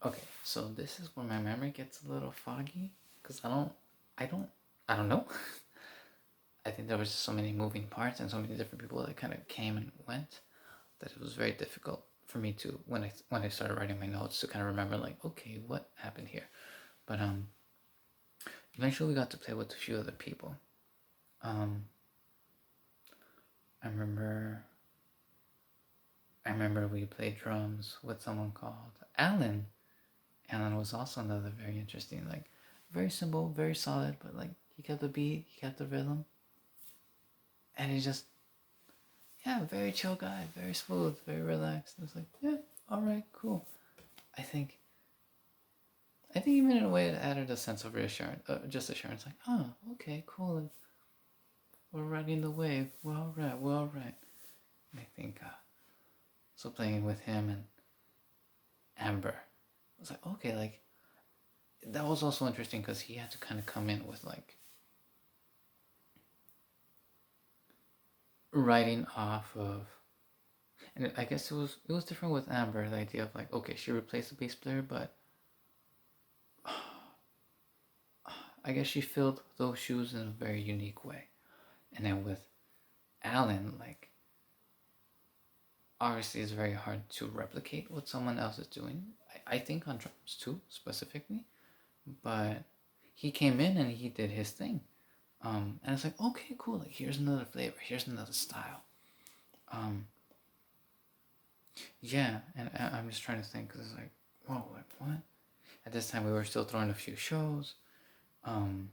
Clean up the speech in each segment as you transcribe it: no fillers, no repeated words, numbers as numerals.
Okay, so this is where my memory gets a little foggy because I don't, I don't know. I think there was just so many moving parts and so many different people that kind of came and went that it was very difficult for me to when I started writing my notes to kind of remember like, okay, what happened here. But eventually we got to play with a few other people. Um, I remember I remember we played drums with someone called Alan. Alan was also another very interesting, like very simple, very solid, but like he kept the beat, he kept the rhythm, and he just yeah, very chill guy, very smooth, very relaxed. It's like yeah, all right, cool. I think I think even in a way it added a sense of reassurance, just assurance, like oh okay, cool, like, we're riding the wave, we're all right, we're all right. And I think so playing with him and Amber, I was like okay, like that was also interesting because he had to kind of come in with like writing off of, and I guess it was different with Amber. The idea of like, okay, she replaced the bass player, but I guess she filled those shoes in a very unique way. And then with Alan, like, obviously it's very hard to replicate what someone else is doing. I think on drums too, specifically, but he came in and he did his thing. And it's like, okay, cool. Like, here's another flavor. Here's another style. Um, yeah, and I'm just trying to think because it's like, whoa, like what? At this time, we were still throwing a few shows. Um,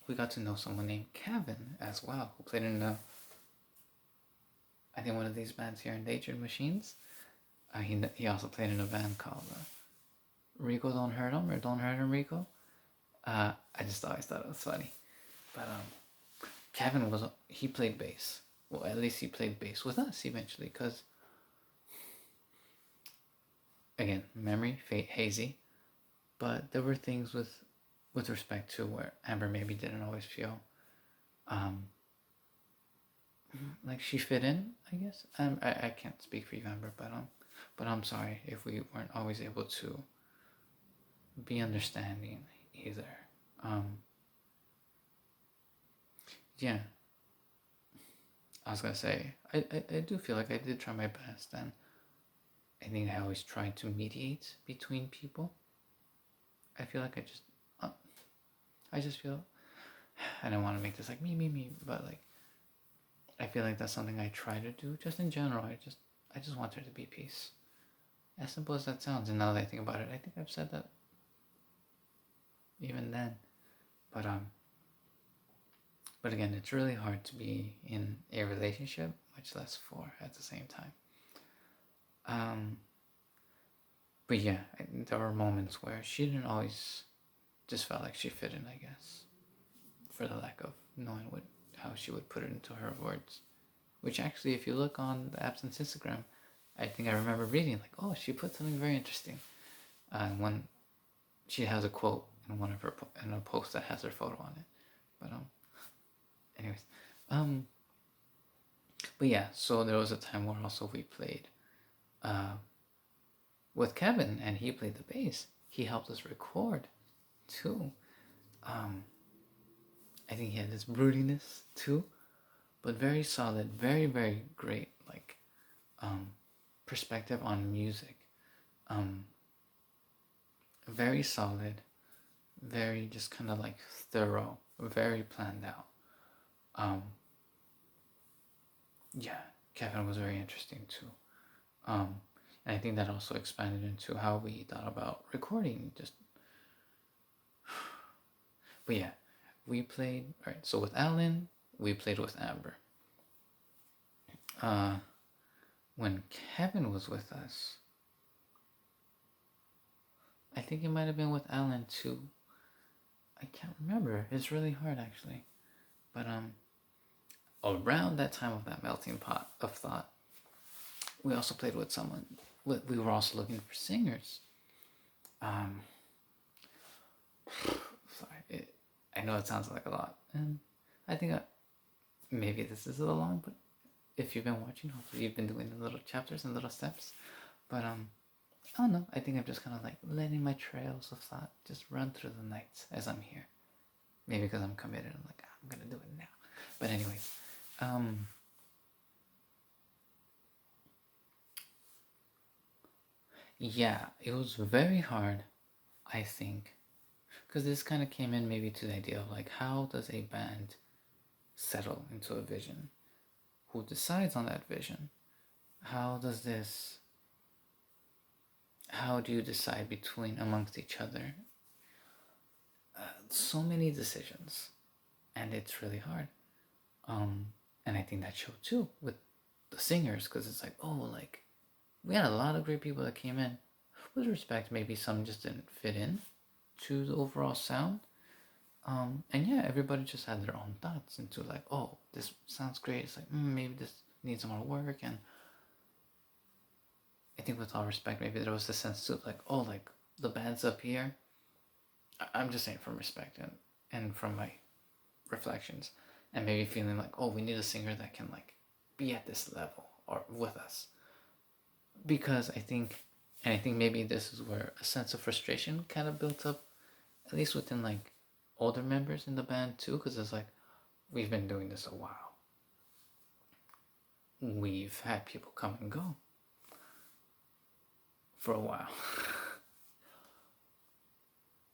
we got to know someone named Kevin as well, who played in I think one of these bands here, Endangered Machines. He also played in a band called Rico Don't Hurt Him or Don't Hurt Him Rico. I just always thought it was funny, but Kevin he played bass. Well, at least he played bass with us eventually, because again, memory hazy, but there were things with respect to where Amber maybe didn't always feel um, like she fit in, I guess. I can't speak for you, Amber, but I'm sorry if we weren't always able to be understanding either. Um, yeah, I was gonna say I do feel like I did try my best, and I think I always tried to mediate between people. I feel like I just feel I don't want to make this like me, but like I feel like that's something I try to do just in general. I just want there to be peace. As simple as that sounds, and now that I think about it, I think I've said that even then. But but again, it's really hard to be in a relationship, much less four at the same time. Um, but yeah, there were moments where she didn't always just felt like she fit in, I guess, for the lack of knowing how she would put it into her words. Which actually, if you look on the Absynths Instagram, I think I remember reading like, oh, she put something very interesting. When she has a quote in one of her in a post that has her photo on it. But anyways, um, but yeah. So there was a time where also we played, uh, with Kevin, and he played the bass. He helped us record, too. Um, I think he had this broodiness too, but very solid, very very great. Like, perspective on music. Um, very solid, very just kind of like thorough, very planned out. Um, yeah, Kevin was very interesting too. Um, and I think that also expanded into how we thought about recording. But yeah, we played. All right, so with Alan, we played with Amber. Uh, when Kevin was with us, I think it might have been with Alan too. I can't remember. It's really hard actually. But around that time of that melting pot of thought, we also played with someone. We were also looking for singers. Um, sorry, I know it sounds like a lot, and I think maybe this is a little long, but if you've been watching, hopefully you've been doing the little chapters and little steps. But I don't know. I think I'm just kind of like letting my trails of thought just run through the nights as I'm here. Maybe because I'm committed. I'm like, I'm gonna do it now. But anyways, yeah, it was very hard, I think, because this kind of came in maybe to the idea of like, how does a band settle into a vision? Who decides on that vision? How does this, how do you decide between amongst each other? So many decisions, and it's really hard. And I think that showed too with the singers, because it's like, oh, like we had a lot of great people that came in. With respect, maybe some just didn't fit in to the overall sound. And yeah, everybody just had their own thoughts into like, oh, this sounds great. It's like, maybe this needs more work. And I think with all respect, maybe there was the sense too, like, oh, like the band's up here. I'm just saying from respect and from my reflections, and maybe feeling like, oh, we need a singer that can like be at this level or with us. Because I think maybe this is where a sense of frustration kind of built up, at least within like older members in the band too, because it's like, we've been doing this a while. We've had people come and go for a while.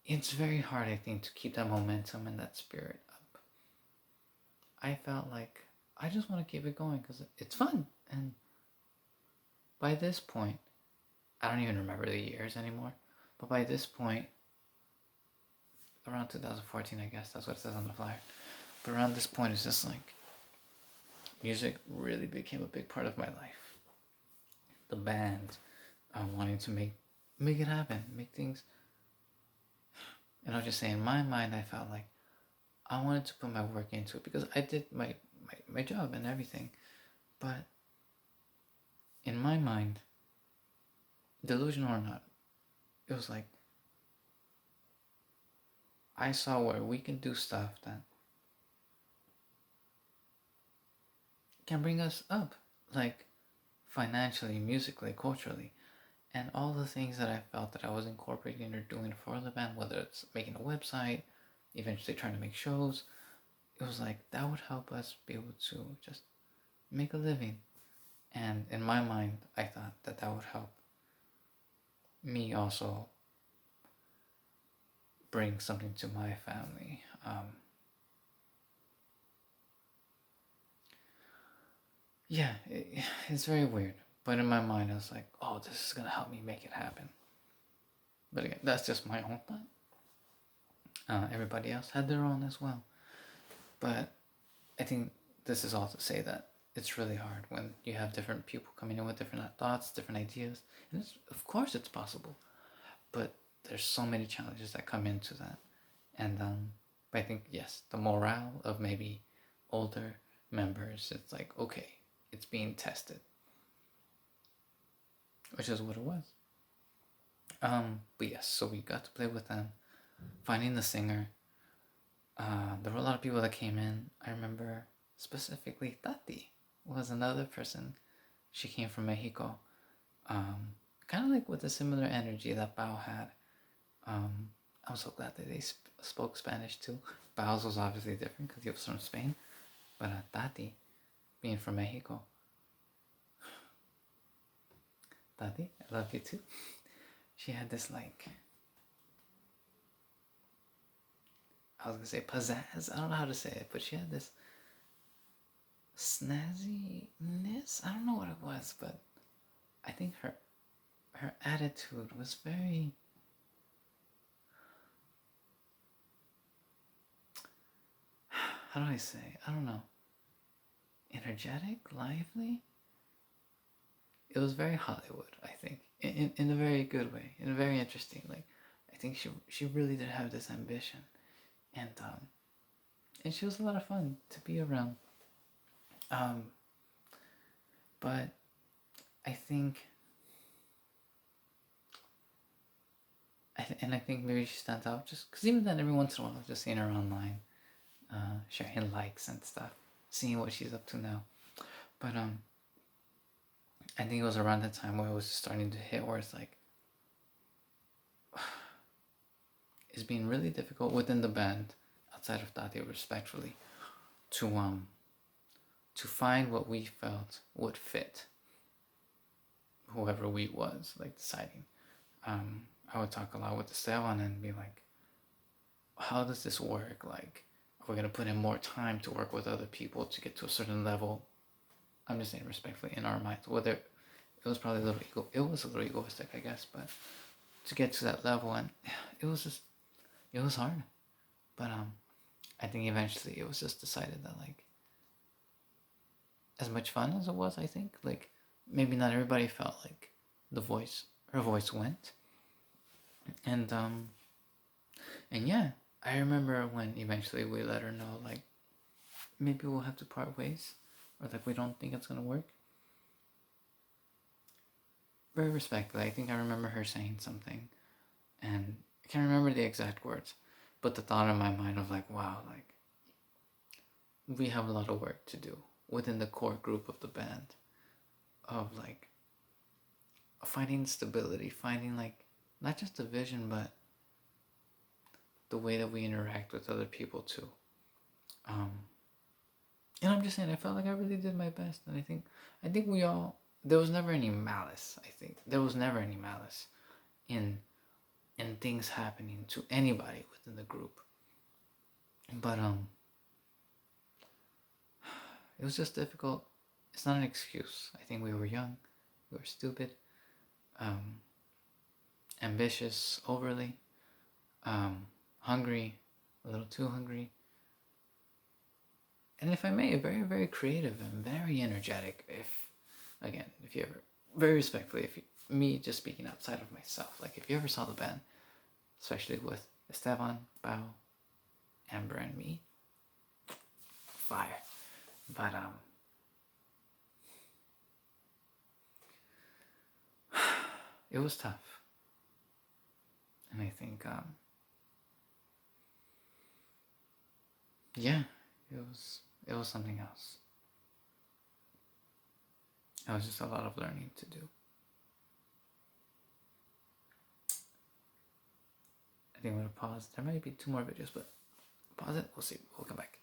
It's very hard, I think, to keep that momentum and that spirit up. I felt like I just want to keep it going because it's fun. And by this point, I don't even remember the years anymore, but by this point, around 2014, I guess, that's what it says on the flyer. But around this point, it's just like, music really became a big part of my life. The band, wanting to make it happen, make things. And I'll just say, in my mind, I felt like I wanted to put my work into it because I did my job and everything. But in my mind, delusional or not, it was like, I saw where we can do stuff that can bring us up, like financially, musically, culturally, and all the things that I felt that I was incorporating or doing for the band, whether it's making a website, eventually trying to make shows, it was like that would help us be able to just make a living. And in my mind, I thought that that would help me also bring something to my family. Yeah, it's very weird. But in my mind, I was like, oh, this is going to help me make it happen. But again, that's just my own thought. Everybody else had their own as well. But I think this is all to say that it's really hard when you have different people coming in with different thoughts, different ideas. And of course it's possible. But there's so many challenges that come into that. And but I think, yes, the morale of maybe older members, it's like, okay, it's being tested. Which is what it was. But yes, so we got to play with them, finding the singer. There were a lot of people that came in. I remember specifically Tati was another person. She came from Mexico. Kind of like with a similar energy that Bao had. I'm so glad that they spoke Spanish too. Bao's was obviously different because he was from Spain. But Tati, being from Mexico. Tati, I love you too. She had this like, I was gonna say pizzazz. I don't know how to say it, but she had this snazziness. I don't know what it was, but I think her attitude was very, how do I say? I don't know. Energetic, lively. It was very Hollywood, I think, in a very good way, in a very interesting. Like, I think she really did have this ambition, and she was a lot of fun to be around. But I think, I think maybe she stands out just because even then, every once in a while, just seeing her online, sharing likes and stuff, seeing what she's up to now. But I think it was around the time where it was starting to hit where it's like, it's been really difficult within the band, outside of Tate, respectfully, to find what we felt would fit whoever we was, like, deciding. I would talk a lot with Esteban and be like, how does this work? Like, are we gonna put in more time to work with other people to get to a certain level? I'm just saying respectfully in our minds. Whether it was probably it was a little egoistic, I guess, but to get to that level, and it was hard. But I think eventually it was just decided that, like, as much fun as it was, I think, like, maybe not everybody felt like her voice went. And yeah, I remember when eventually we let her know, like, maybe we'll have to part ways, or like we don't think it's gonna work. Very respectfully, I think I remember her saying something, and I can't remember the exact words, but the thought in my mind of like, wow, like, we have a lot of work to do within the core group of the band, of like finding stability, finding like not just the vision, but the way that we interact with other people too. And I'm just saying, I felt like I really did my best, and I think we all. There was never any malice. I think there was never any malice in things happening to anybody within the group. But it was just difficult. It's not an excuse. I think we were young, we were stupid, ambitious overly, hungry, a little too hungry. And if I may, very, very creative and very energetic. If you ever, very respectfully, me just speaking outside of myself, like if you ever saw the band, especially with Esteban, Bao, Amber, and me, fire. But it was tough, and I think yeah, it was something else. It was just a lot of learning to do. I think I'm gonna pause. There might be 2 more videos, but pause it. We'll see. We'll come back.